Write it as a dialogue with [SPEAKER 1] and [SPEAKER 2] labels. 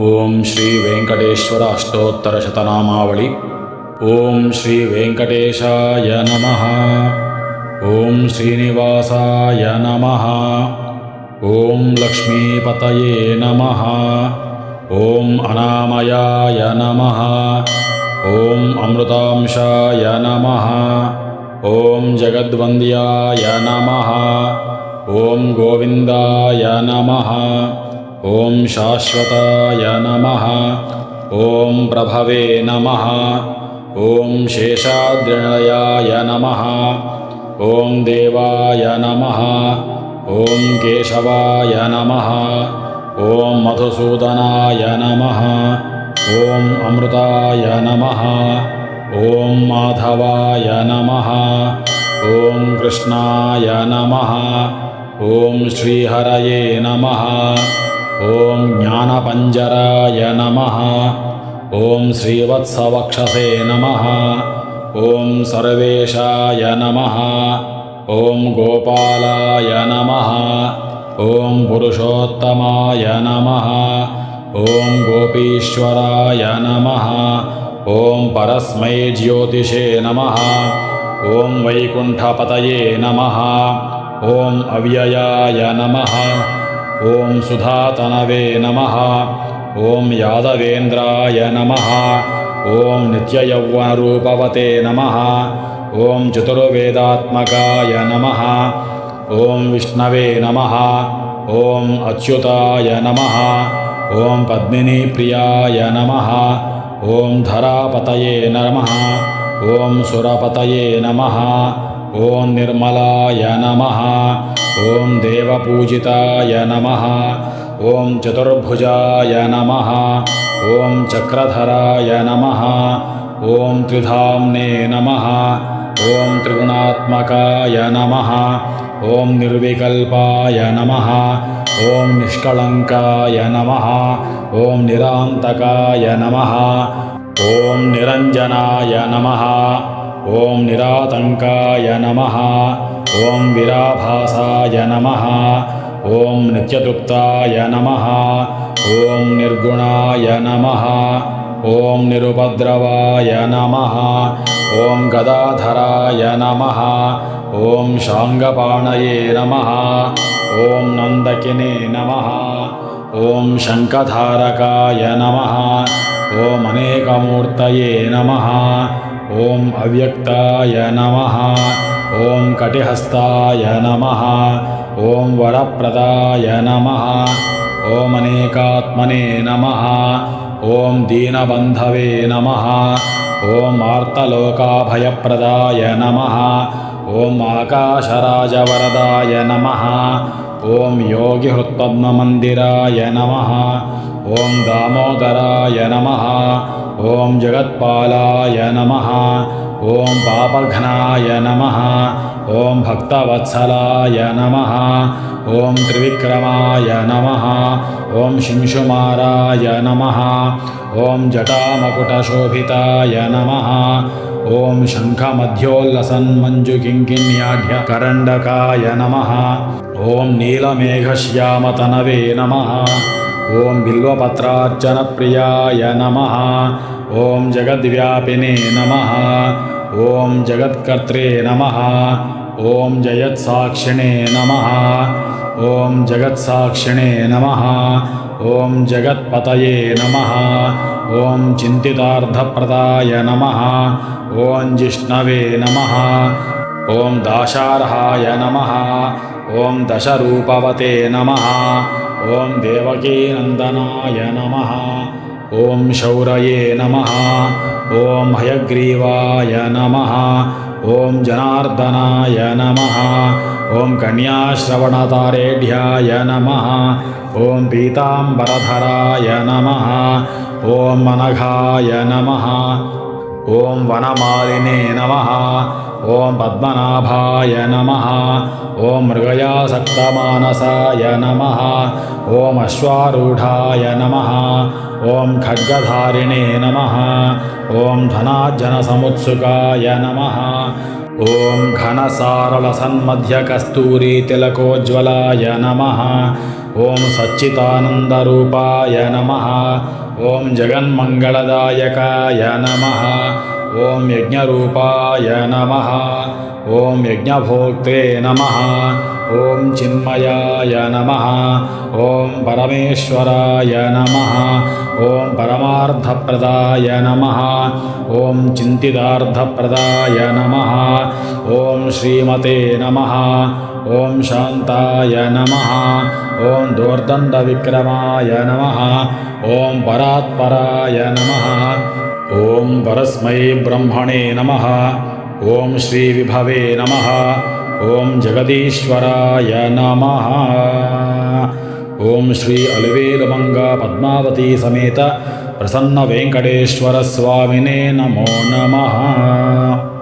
[SPEAKER 1] ಓಂ ಶ್ರೀ ವೆಂಕಟೇಶ್ವರ ಅಷ್ಟೋತ್ತರ ಶತನಾಮಾವಳಿ. ಓಂ ಶ್ರೀ ವೆಂಕಟೇಶಾಯ ನಮಃ. ಓಂ ಶ್ರೀನಿವಾಸಾಯ ನಮಃ. ಓಂ ಲಕ್ಷ್ಮೀಪತಯೇ ನಮಃ. ಓಂ ಅನಾಮಯಾಯ ನಮಃ. ಓಂ ಅಮೃತಾಂಶಾಯ ನಮಃ. ಓಂ ಜಗದ್ವಂದ್ಯಾಯ ನಮಃ. ಓಂ ಗೋವಿಂದಾಯ ನಮಃ. ಓಂ ಶಾಶ್ವತಾಯ ನಮಃ. ಓಂ ಪ್ರಭವೇ ನಮಃ. ಓಂ ಶೇಷಾದ್ರಿನಿಲಯಾಯ ನಮಃ. ಓಂ ದೇವಾಯ ನಮಃ. ಓಂ ಕೇಶವಾಯ ನಮಃ. ಓಂ ಮಧುಸೂದನಾಯ ನಮಃ. ಓಂ ಅಮೃತಾಯ ನಮಃ. ಓಂ ಮಾಧವಾಯ ನಮಃ. ಓಂ ಕೃಷ್ಣಾಯ ನಮಃ. ಓಂ ಶ್ರೀಹರಯೇ ನಮಃ. ಓಂ ಜ್ಞಾನಪಂಜರಾಯ ನಮಃ. ಓಂ ಶ್ರೀವತ್ಸವಕ್ಷಸೇ ನಮಃ. ಓಂ ಸರ್ವೇಶಾಯ ನಮಃ. ಓಂ ಗೋಪಾಲಾಯ ನಮಃ. ಓಂ ಪುರುಷೋತ್ತಮಾಯ ನಮಃ. ಓಂ ಗೋಪೀಶ್ವರಾಯ ನಮಃ. ಓಂ ಪರಸ್ಮೈ ಜ್ಯೋತಿಷೇ ನಮಃ. ಓಂ ವೈಕುಂಠಪತಯೇ ನಮಃ. ಓಂ ಅವ್ಯಯಾಯ ನಮಃ. ಓಂ ಸುಧಾತನವೇ ನಮಃ. ಓಂ ಯಾದವೇಂದ್ರಾಯ ನಮಃ. ಓಂ ನಿತ್ಯಯೌವನರೂಪವತೆ ನಮಃ. ಓಂ ಚತುರ್ವೇದಾತ್ಮಕಾಯ ನಮಃ. ಓಂ ವಿಷ್ಣವೇ ನಮಃ. ಓಂ ಅಚ್ಯುತಾಯ ನಮಃ. ಓಂ ಪದ್ಮಿನೀಪ್ರಿಯಾಯ ನಮಃ. ಓಂ ಧರಾಪತಯೇ ನಮಃ. ಓಂ ಸುರಪತಯೇ ನಮಃ. ಓಂ ನಿರ್ಮಲಾಯ ನಮಃ. ಓಂ ದೇವಪೂಜಿತಾಯ ನಮಃ. ಓಂ ಚತುರ್ಭುಜಾಯ ನಮಃ. ಓಂ ಚಕ್ರಧರಾಯ ನಮಃ. ಓಂ ತ್ರಿಧಾಮ್ನೇ ನಮಃ. ಓಂ ತ್ರಿಗುಣಾತ್ಮಕಾಯ ನಮಃ. ಓಂ ನಿರ್ವಿಕಲ್ಪಾಯ ನಮಃ. ಓಂ ನಿಷ್ಕಳಂಕಾಯ ನಮಃ. ಓಂ ನಿರಾಂತಕಾಯ ನಮಃ. ಓಂ ನಿರಂಜನಾಯ ನಮಃ. ಓಂ ನಿರಾತಂಕಾಯ ನಮಃ. ಓಂ ವಿರಾಭಾಸಾಯ ನಮಃ. ಓಂ ನಿತ್ಯತೃಪ್ತಾಯ ನಮಃ. ಓಂ ನಿರ್ಗುಣಾಯ ನಮಃ. ಓಂ ನಿರುಪದ್ರವಾಯ ನಮಃ. ಓಂ ಗದಾಧರಾಯ ನಮಃ. ಓಂ ಶಾಂಗಪಾಣಯೇ ನಮಃ. ಓಂ ನಂದಕಿನೇ ನಮಃ. ಓಂ ಶಂಖಧಾರಕಾಯ ನಮಃ. ಓಂ ಅನೇಕಮೂರ್ತಯೇ ನಮಃ. ಓಂ ಅವ್ಯಕ್ತಾಯ ನಮಃ. ಓಂ ಕಟಿಹಸ್ತಾಯ ನಮಃ. ಓಂ ವರಪ್ರದಾಯ ನಮಃ. ಓಂ ಅನೇಕಾತ್ಮನೇ ನಮಃ. ಓಂ ದೀನಬಂಧವೇ ನಮಃ. ಓಂ ಆರ್ತಲೋಕಾಭಯಪ್ರದಾಯ ನಮಃ. ಓಂ ಆಕಾಶರಾಜವರದಾಯ ನಮಃ. ಓಂ ಯೋಗಿಹೃತ್ಪದ್ಮಮಂದಿರಾಯ ನಮಃ. ಓಂ ದಾಮೋದರಾಯ ನಮಃ. ಓಂ ಜಗತ್ಪಾಲಾಯ ನಮಃ. ಓಂ ಪಾಪಘ್ನಾಯ ನಮಃ. ಓಂ ಭಕ್ತವತ್ಸಲಾಯ ನಮಃ. ಓಂ ತ್ರಿವಿಕ್ರಮಾಯ ನಮಃ. ಓಂ ಶಿಂಶುಮಾರಾಯ ನಮಃ. ಓಂ ಜಟಾಮಕುಟಶೋಭಿತಾಯ ನಮಃ. ಓಂ ಶಂಖಮಧ್ಯೋಲ್ಲಸನ್ಮಂಜುಕಿಂಕಿಣ್ಯಾಢ್ಯ ಕರಂಡಕಾಯ ನಮಃ. ಓಂ ನೀಲಮೇಘಶ್ಯಾಮತನವೇ ನಮಃ. ಓಂ ಬಿಲ್ವಪತ್ರಾರ್ಚನಪ್ರಿಯಾಯ ನಮಃ. ಓಂ ಜಗದ್ವ್ಯಾಪಿನೇ ನಮಃ. ಓಂ ಜಗತ್ಕರ್ತ್ರೇ ನಮಃ. ಓಂ ಜಯತ್ಸಾಕ್ಷಿಣೇ ನಮಃ. ಓಂ ಜಗತ್ಸಾಕ್ಷಿಣೇ ನಮಃ. ಓಂ ಜಗತ್ಪತಯೇ ನಮಃ. ಓಂ ಚಿಂತಿತಾರ್ಥಪ್ರದಾಯ ನಮಃ. ಓಂ ಜಿಷ್ಣವೇ ನಮಃ. ಓಂ ದಾಶಾರ್ಹಾಯ ನಮಃ. ಓಂ ದಶರೂಪವತೆ ನಮಃ. ಓಂ ದೇವಕೀನಂದನಾಯ ನಮಃ. ಓಂ ಶೌರಯೇ ನಮಃ. ಓಂ ಹಯಗ್ರೀವಾಯ ನಮಃ. ಓಂ ಜನಾರ್ದನಾಯ ನಮಃ. ಓಂ ಕನ್ಯಾಶ್ರವಣತಾರೇಢ್ಯಾಯ ನಮಃ. ಓಂ ಪೀತಾಂಬರಧರಾಯ ನಮಃ. ಓಂ ಅನಘಾಯ ನಮಃ. ಓಂ ವನಮಾಲಿನೇ ನಮಃ. ಓಂ ಪದ್ಮನಾಭಾಯ ನಮಃ. ಓಂ ಮೃಗಯಾಸಕ್ತಮಾನಸಾಯ ನಮಃ. ಓಂ ಅಶ್ವಾರೂಢಾಯ ನಮಃ. ಓಂ ಖಡ್ಗಧಾರಿಣೇ ನಮಃ. ಓಂ ಧನಾರ್ಜನಸಮುತ್ಸುಕಾಯ ನಮಃ. ಓಂ ಘನಸಾರಳಸನ್ಮಧ್ಯಕಸ್ತೂರಿ ತಿಲಕೋಜ್ವಲಾಯ ನಮಃ. ಓಂ ಸಚ್ಚಿದಾನಂದರೂಪಾಯ ನಮಃ. ಓಂ ಜಗನ್ಮಂಗಳದಾಯಕಾಯ ನಮಃ. ಓಂ ಯಜ್ಞರೂಪಾಯ ನಮಃ. ಓಂ ಯಜ್ಞಭೋಕ್ತೇ ನಮಃ. ಓಂ ಚಿನ್ಮಯಾಯ ನಮಃ. ಓಂ ಪರಮೇಶ್ವರಾಯ ನಮಃ. ಓಂ ಪರಮಾರ್ಥಪ್ರದಾಯ ನಮಃ. ಓಂ ಚಿಂತಿತಾರ್ಥಪ್ರದಾಯ ನಮಃ. ಓಂ ಶ್ರೀಮತೆ ನಮಃ. ಓಂ ಶಾಂತಾಯ ನಮಃ. ಓಂ ದೋರ್ದಂಡವಿಕ್ರಮಾಯ ನಮಃ. ಓಂ ಪರಾತ್ಪರಾಯ ನಮಃ. ಓಂ ಪರಸ್ಮೈ ಬ್ರಹ್ಮಣೇ ನಮಃ. ಓಂ ಶ್ರೀ ವಿಭವೇ ನಮಃ. ಓಂ ಜಗದೀಶ್ವರಾಯ ನಮಃ. ಓಂ ಶ್ರೀ ಅಲವೇಲುಮಂಗ ಪದ್ಮಾವತಿ ಸಮೇತ ಪ್ರಸನ್ನ ವೆಂಕಟೇಶ್ವರ ಸ್ವಾಮಿನೇ ನಮೋ ನಮಃ.